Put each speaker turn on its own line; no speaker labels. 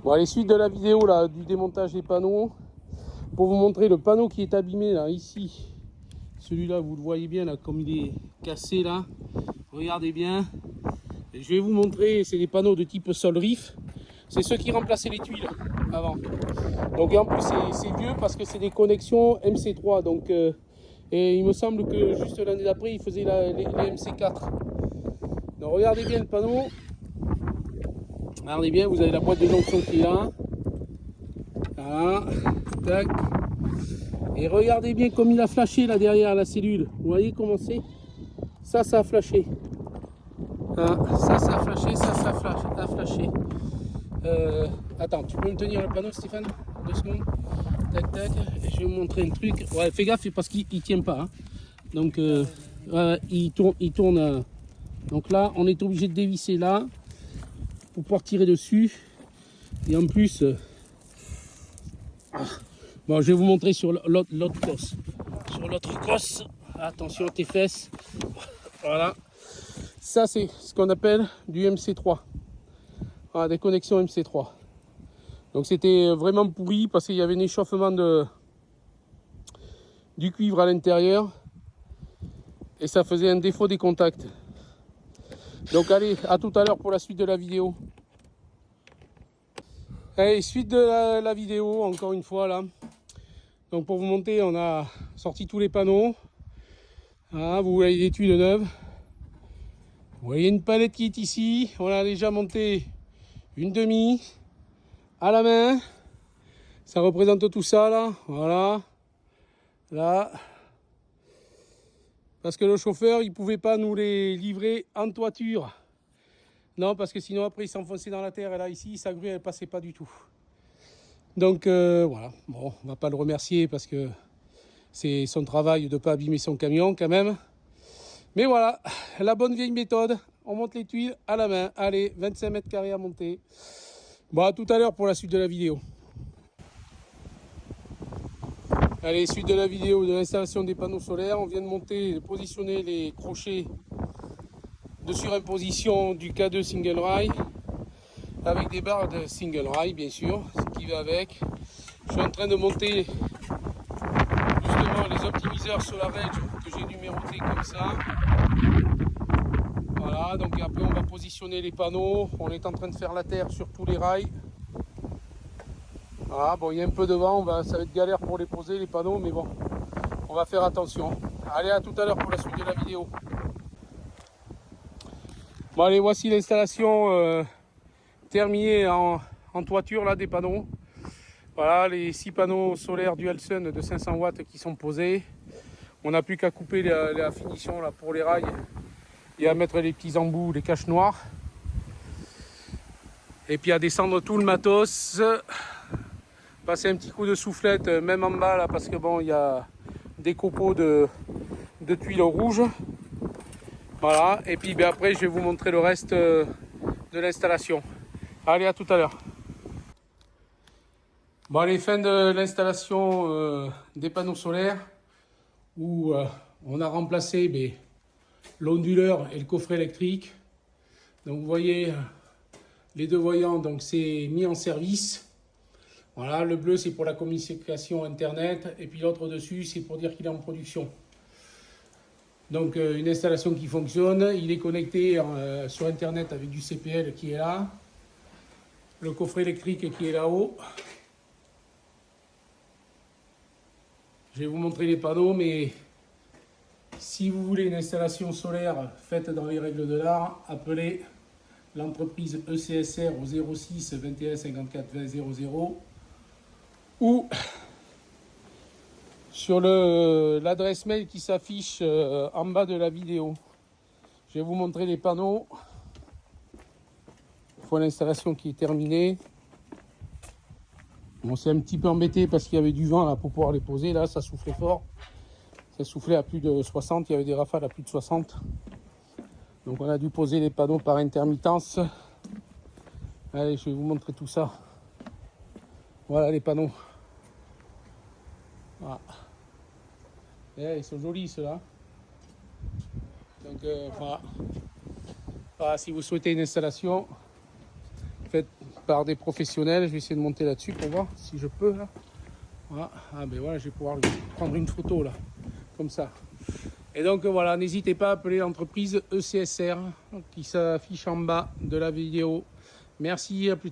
Bon, allez, suite de la vidéo là, du démontage des panneaux, pour vous montrer le panneau qui est abîmé là, ici. Celui-là, vous le voyez bien là, comme il est cassé là. Regardez bien. Et je vais vous montrer, c'est des panneaux de type Solrif. C'est ceux qui remplaçaient les tuiles avant. Donc en plus c'est vieux parce que c'est des connexions MC3. Donc, et il me semble que juste l'année d'après, ils faisaient les MC4. Donc regardez bien le panneau. Regardez bien, vous avez la boîte de jonction qui est là. Voilà. Tac. Et regardez bien comme il a flashé là derrière la cellule. Vous voyez comment c'est? Ça a flashé. Ah, ça a flashé, ça a flashé. Attends, tu peux me tenir le panneau, Stéphane? 2 secondes. Tac, tac. Je vais vous montrer le truc. Ouais, fais gaffe parce qu'il ne tient pas. Hein. Donc, il tourne. Donc là, on est obligé de dévisser là pour pouvoir tirer dessus. Et en plus, bon, je vais vous montrer sur l'autre crosse. Sur l'autre crosse, attention à tes fesses. Voilà. Ça, c'est ce qu'on appelle du MC3. Voilà, des connexions MC3. Donc c'était vraiment pourri parce qu'il y avait un échauffement du cuivre à l'intérieur et ça faisait un défaut des contacts. Donc allez, à tout à l'heure pour la suite de la vidéo. Allez, suite de la vidéo, encore une fois là. Donc pour vous montrer, on a sorti tous les panneaux. Voilà, vous voyez des tuiles neuves. Vous voyez une palette qui est ici. On a déjà monté une demi à la main. Ça représente tout ça là. Voilà. Là. Parce que le chauffeur, il ne pouvait pas nous les livrer en toiture. Non, parce que sinon après il s'enfonçait dans la terre. Et là ici, sa grue, elle ne passait pas du tout. Donc voilà. Bon, on ne va pas le remercier parce que c'est son travail de ne pas abîmer son camion quand même. Mais voilà, la bonne vieille méthode. On monte les tuiles à la main. Allez, 25 mètres carrés à monter. Bon, à tout à l'heure pour la suite de la vidéo. Allez, suite de la vidéo de l'installation des panneaux solaires. On vient de monter, de positionner les crochets de surimposition du K2 single rail. Avec des barres de single rail, bien sûr, ce qui va avec. Je suis en train de monter justement les optimiseurs SolarEdge que j'ai numérotés comme ça. Voilà, donc après on va positionner les panneaux. On est en train de faire la terre sur tous les rails. Voilà, bon, il y a un peu de vent, ça va être galère pour les poser les panneaux, mais bon, on va faire attention. Allez, à tout à l'heure pour la suite de la vidéo. Bon, allez, voici l'installation terminée en toiture là des panneaux. Voilà, les 6 panneaux solaires Dualsun de 500 watts qui sont posés. On n'a plus qu'à couper la finition là pour les rails et à mettre les petits embouts, les caches noires. Et puis à descendre tout le matos. Passer un petit coup de soufflette même en bas là parce que bon, il y a des copeaux de tuiles rouges. Voilà, et puis ben, après je vais vous montrer le reste de l'installation. Allez, à tout à l'heure. Bon, allez, fin de l'installation des panneaux solaires où on a remplacé l'onduleur et le coffret électrique. Donc vous voyez les 2 voyants, donc c'est mis en service. Voilà, le bleu c'est pour la communication internet et puis l'autre dessus c'est pour dire qu'il est en production. Donc une installation qui fonctionne, il est connecté sur internet avec du CPL qui est là, le coffret électrique qui est là-haut. Je vais vous montrer les panneaux, mais si vous voulez une installation solaire faite dans les règles de l'art, appelez l'entreprise ECSR au 06 21 54 20 00 ou sur l'adresse mail qui s'affiche en bas de la vidéo. Je vais vous montrer les panneaux. Une fois l'installation qui est terminée. On s'est un petit peu embêté parce qu'il y avait du vent là pour pouvoir les poser. Là, ça soufflait fort. Ça soufflait à plus de 60. Il y avait des rafales à plus de 60. Donc on a dû poser les panneaux par intermittence. Allez, je vais vous montrer tout ça. Voilà les panneaux. Voilà. Et ils sont jolis ceux-là. Donc voilà. Voilà, si vous souhaitez une installation, par des professionnels. Je vais essayer de monter là-dessus pour voir si je peux. Là. Voilà. Ah ben voilà, je vais pouvoir lui prendre une photo là, comme ça. Et donc voilà, n'hésitez pas à appeler l'entreprise ECSR qui s'affiche en bas de la vidéo. Merci, à plus tard.